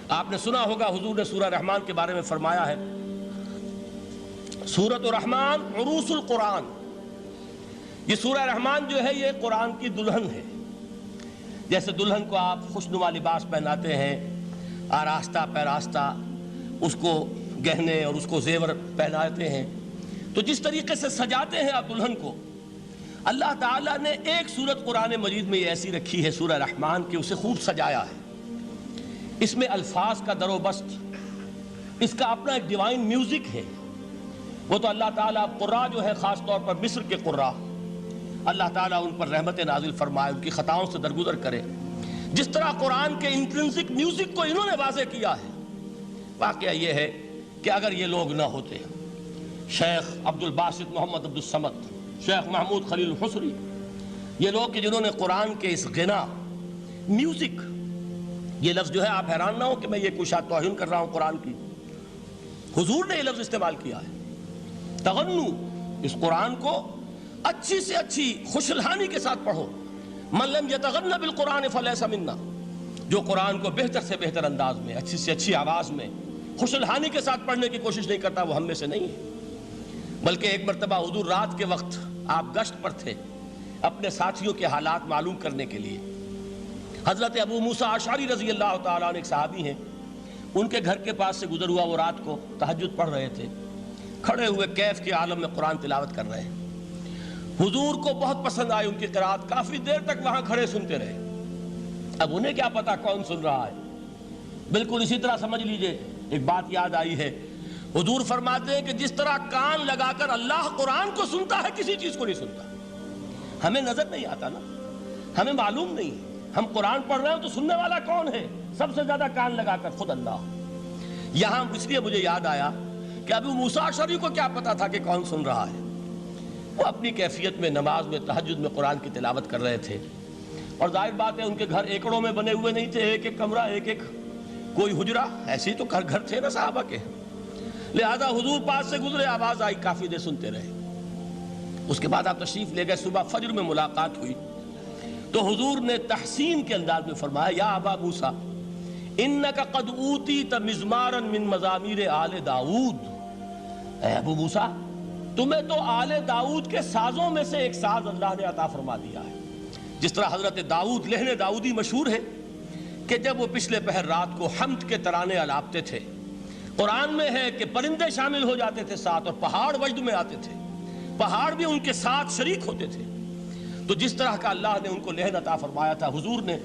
آپ نے سنا ہوگا حضور نے سورہ رحمان کے بارے میں فرمایا ہے، سورۃ الرحمن عروس القرآن، یہ سورہ رحمان جو ہے یہ قرآن کی دلہن ہے۔ جیسے دلہن کو آپ خوشنما لباس پہناتے ہیں، آراستہ پیراستہ اس کو گہنے اور اس کو زیور پہناتے ہیں، تو جس طریقے سے سجاتے ہیں آپ دلہن کو، اللہ تعالیٰ نے ایک سورت قرآن مجید میں یہ ایسی رکھی ہے سورہ رحمان کہ اسے خوب سجایا ہے۔ اس میں الفاظ کا در و بست، اس کا اپنا ایک ڈیوائن میوزک ہے۔ وہ تو اللہ تعالیٰ قراء جو ہے خاص طور پر مصر کے قراء، اللہ تعالیٰ ان پر رحمت نازل فرمائے، ان کی خطاؤں سے درگزر کرے۔ جس طرح قرآن کے انٹرنسک میوزک کو انہوں نے واضح کیا ہے، واقعہ یہ ہے کہ اگر یہ لوگ نہ ہوتے، شیخ عبد الباسط محمد عبد الصمد، شیخ محمود خلیل الحصری، یہ لوگ کہ جنہوں نے قرآن کے اس غنا میوزک، یہ لفظ جو ہے آپ حیران نہ ہو کہ میں یہ کوئی شاید توہین کر رہا ہوں قرآن کی، حضور نے یہ لفظ استعمال کیا ہے، تغنو، اس قرآن کو اچھی سے اچھی خوشلحانی کے ساتھ پڑھو۔ من لم یتغن بالقرآن فلیس منا، جو قرآن کو بہتر سے بہتر انداز میں، اچھی سے اچھی آواز میں، خوشلحانی کے ساتھ پڑھنے کی کوشش نہیں کرتا، وہ ہم میں سے نہیں ہے۔ بلکہ ایک مرتبہ حضور رات کے وقت آپ گشت پر تھے اپنے ساتھیوں کے حالات معلوم کرنے کے لیے۔ حضرت ابو موسیٰ اشعری رضی اللہ تعالیٰ عنہ ایک صحابی ہیں، ان کے گھر کے پاس سے گزر ہوا، وہ رات کو تہجد پڑھ رہے تھے، کھڑے ہوئے کیف کے عالم میں قرآن تلاوت کر رہے ہیں۔ حضور کو بہت پسند آئی ان کی قرات، کافی دیر تک وہاں کھڑے سنتے رہے۔ اب انہیں کیا پتا کون سن رہا ہے۔ بالکل اسی طرح سمجھ لیجئے ایک بات یاد آئی ہے، حضور فرماتے ہیں کہ جس طرح کان لگا کر اللہ قرآن کو سنتا ہے، کسی چیز کو نہیں سنتا۔ ہمیں نظر نہیں آتا نا، ہمیں معلوم نہیں، ہم قرآن پڑھ رہے ہیں تو سننے والا کون ہے؟ سب سے زیادہ کان لگا کر خود اللہ۔ یہاں اس لیے مجھے یاد آیا کہ ابو موسیٰ اشعری کو کیا پتا تھا کہ کون سن رہا ہے۔ وہ اپنی کیفیت میں نماز میں تہجد میں قرآن کی تلاوت کر رہے تھے، اور ظاہر بات ہے ان کے گھر ایکڑوں میں بنے ہوئے نہیں تھے، ایک ایک کمرہ، ایک ایک کوئی حجرہ، ایسے ہی تو گھر تھے نا صحابہ کے۔ لہذا حضور پاس سے گزرے، آواز آئی، کافی دیر سنتے رہے۔ اس کے بعد آپ تشریف لے گئے، صبح فجر میں ملاقات ہوئی تو حضور نے تحسین کے انداز میں فرمایا، یا ابا موسیٰ انک قد اوتیت مزمارا من مزامیر آل داؤد، اے ابو موسیٰ تمہیں تو آل داؤد کے سازوں میں سے ایک ساز اللہ نے عطا فرما دیا ہے۔ جس طرح حضرت داؤد، لہن داؤدی مشہور ہے کہ جب وہ پچھلے پہر رات کو حمد کے ترانے الاپتے تھے، قرآن میں ہے کہ پرندے شامل ہو جاتے تھے ساتھ، اور پہاڑ وجد میں آتے تھے، پہاڑ بھی ان کے ساتھ شریک ہوتے تھے۔ تو جس طرح کا اللہ نے ان کو لہن عطا فرمایا تھا، حضور نے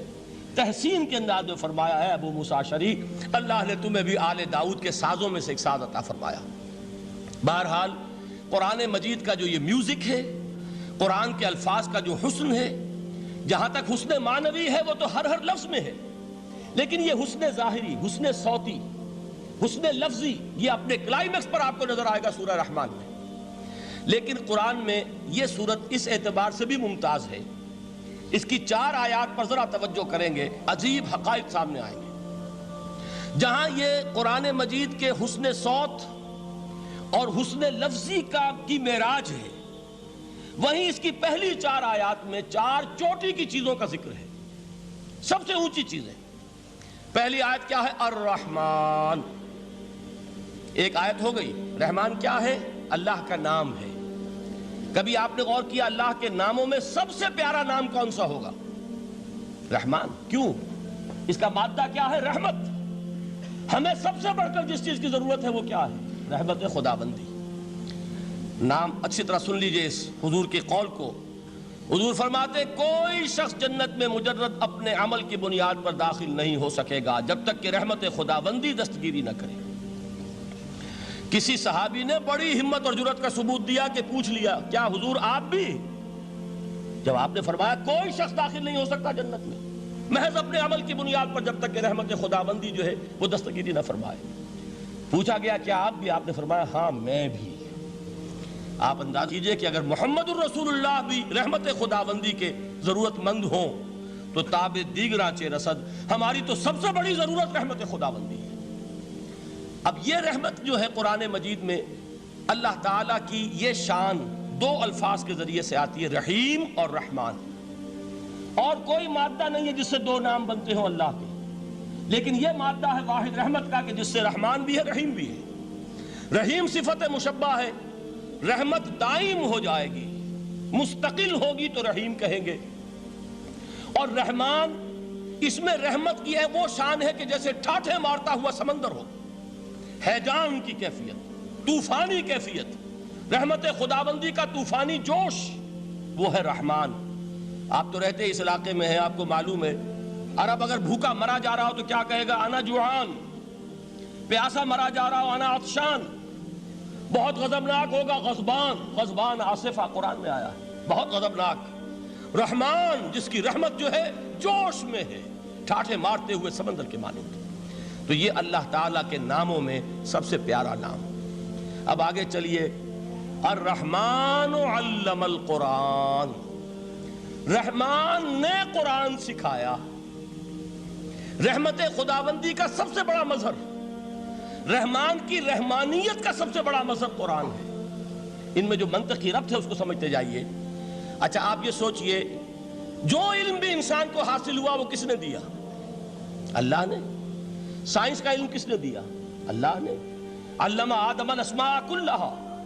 تحسین کے انداز میں فرمایا ہے ابو موسیٰ اشعری، اللہ نے تمہیں بھی آل داؤد کے سازوں میں سے ایک ساز عطا فرمایا۔ بہرحال قرآن مجید کا جو یہ میوزک ہے، قرآن کے الفاظ کا جو حسن ہے، جہاں تک حسن معنوی ہے وہ تو ہر لفظ میں ہے، لیکن یہ حسن ظاہری، حسن صوتی، حسن لفظی، یہ اپنے کلائمیکس پر آپ کو نظر آئے گا سورہ رحمان میں۔ لیکن قرآن میں یہ سورت اس اعتبار سے بھی ممتاز ہے، اس کی 4 آیات پر ذرا توجہ کریں گے، عجیب حقائق سامنے آئیں گے۔ جہاں یہ قرآن مجید کے حسن صوت اور حسن لفظی کی معراج ہے، وہیں اس کی پہلی 4 آیات میں 4 چوٹی کی چیزوں کا ذکر ہے، سب سے اونچی چیزیں۔ پہلی آیت کیا ہے؟ الرحمن، ایک آیت ہو گئی۔ رحمان کیا ہے؟ اللہ کا نام ہے۔ کبھی آپ نے غور کیا اللہ کے ناموں میں سب سے پیارا نام کون سا ہوگا؟ رحمان۔ کیوں؟ اس کا مادہ کیا ہے؟ رحمت۔ ہمیں سب سے بڑھ کر جس چیز کی ضرورت ہے وہ کیا ہے؟ رحمت خداوندی۔ نام اچھی طرح سن لیجئے اس حضور کے قول کو۔ حضور فرماتے کوئی شخص جنت میں مجرد اپنے عمل کی بنیاد پر داخل نہیں ہو سکے گا جب تک کہ رحمت خداوندی دستگیری نہ کرے۔ کسی صحابی نے بڑی ہمت اور جرأت کا ثبوت دیا کہ پوچھ لیا، کیا حضور آپ بھی؟ جب آپ نے فرمایا کوئی شخص داخل نہیں ہو سکتا جنت میں محض اپنے عمل کی بنیاد پر جب تک کہ رحمت خداوندی جو ہے وہ دستگیری نہ فرمائے۔ پوچھا گیا کیا آپ بھی؟ آپ نے فرمایا ہاں میں بھی۔ آپ انداز کیجئے کہ اگر محمد الرسول اللہ بھی رحمت خداوندی کے ضرورت مند ہوں تو تاب دیگراں چے رسد، ہماری تو سب سے بڑی ضرورت رحمت خداوندی ہے۔ اب یہ رحمت جو ہے قرآن مجید میں اللہ تعالیٰ کی یہ شان 2 الفاظ کے ذریعے سے آتی ہے، رحیم اور رحمان۔ اور کوئی مادہ نہیں ہے جس سے 2 نام بنتے ہوں اللہ کے۔ لیکن یہ مادہ ہے واحد رحمت کا کہ جس سے رحمان بھی ہے رحیم بھی ہے۔ رحیم صفت مشبہ ہے، رحمت دائم ہو جائے گی، مستقل ہوگی تو رحیم کہیں گے، اور رحمان اس میں رحمت کی ہے وہ شان ہے کہ جیسے ٹھاٹھے مارتا ہوا سمندر ہو، ہیجان کی کیفیت، طوفانی کیفیت، رحمت خداوندی کا طوفانی جوش، وہ ہے رحمان۔ آپ تو رہتے اس علاقے میں ہیں، آپ کو معلوم ہے عرب اگر بھوکا مرا جا رہا ہو تو کیا کہے گا؟ انا جوعان۔ پیاسا مرا جا رہا ہو انا عطشان۔ بہت غضبناک ہوگا غضبان، غضبان آصفہ قرآن میں آیا ہے، بہت غضبناک۔ رحمان جس کی رحمت جو ہے جوش میں ہے، ٹھاٹھے مارتے ہوئے سمندر کے مانند۔ تو یہ اللہ تعالیٰ کے ناموں میں سب سے پیارا نام۔ اب آگے چلیے، الرحمن علم القرآن، رحمان نے قرآن سکھایا۔ رحمت خداوندی کا سب سے بڑا مظہر، رحمان کی رحمانیت کا سب سے بڑا مظہر قرآن ہے۔ ان میں جو منطقی ربط ہے اس کو سمجھتے جائیے۔ اچھا آپ یہ سوچئے، جو علم بھی انسان کو حاصل ہوا وہ کس نے دیا؟ اللہ نے۔ سائنس کا علم کس نے دیا؟ اللہ نے۔ علم آدم الاسماء کلہا،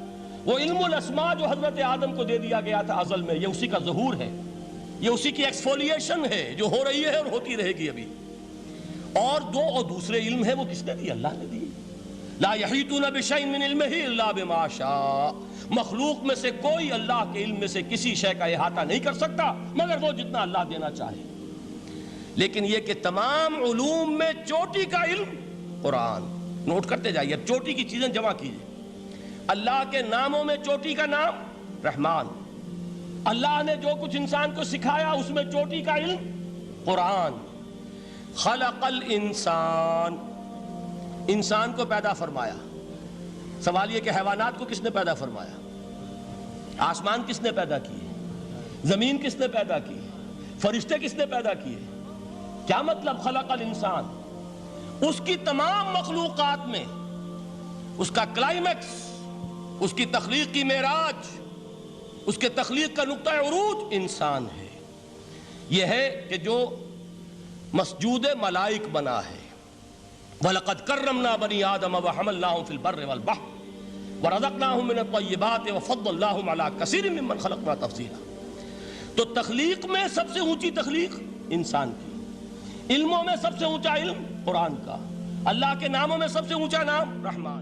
وہ علم الاسماء جو حضرت آدم کو دے دیا گیا تھا ازل میں، یہ اسی کا ظہور ہے، یہ اسی کی ایکسفولیشن ہے جو ہو رہی ہے اور ہوتی رہے گی ابھی۔ اور دوسرے علم ہے وہ کس نے دیے؟ اللہ نے دیے۔ لا یحیطون بشیء من علمہ الا بما شاء، مخلوق میں سے کوئی اللہ کے علم میں سے کسی شے کا احاطہ نہیں کر سکتا مگر وہ جتنا اللہ دینا چاہے۔ لیکن یہ کہ تمام علوم میں چوٹی کا علم قرآن۔ نوٹ کرتے جائیے، اب چوٹی کی چیزیں جمع کیجئے۔ اللہ کے ناموں میں چوٹی کا نام رحمان، اللہ نے جو کچھ انسان کو سکھایا اس میں چوٹی کا علم قرآن۔ خلق الانسان، انسان کو پیدا فرمایا۔ سوال یہ کہ حیوانات کو کس نے پیدا فرمایا؟ آسمان کس نے پیدا کیے؟ زمین کس نے پیدا کی؟ فرشتے کس نے پیدا کیے؟ کیا مطلب خلق الانسان؟ اس کی تمام مخلوقات میں اس کا کلائمیکس، اس کی تخلیق کی معراج، اس کے تخلیق کا نقطہ عروج انسان ہے۔ یہ ہے کہ جو مسجود ملائک بنا ہے۔ وَلَقَدْ كَرَّمْنَا بَنِي آدَمَ وَحَمَلْنَاهُمْ فِي الْبَرِّ وَالْبَحْرِ وَرَزَقْنَاهُمْ مِنَ الطَّيِّبَاتِ وَفَضَّلْنَاهُمْ عَلَى كَثِيرٍ مِّمَّنْ خَلَقْنَا تَفْضِيلًا۔ تو تخلیق میں سب سے اونچی تخلیق انسان کی، علموں میں سب سے اونچا علم قرآن کا، اللہ کے ناموں میں سب سے اونچا نام رحمان۔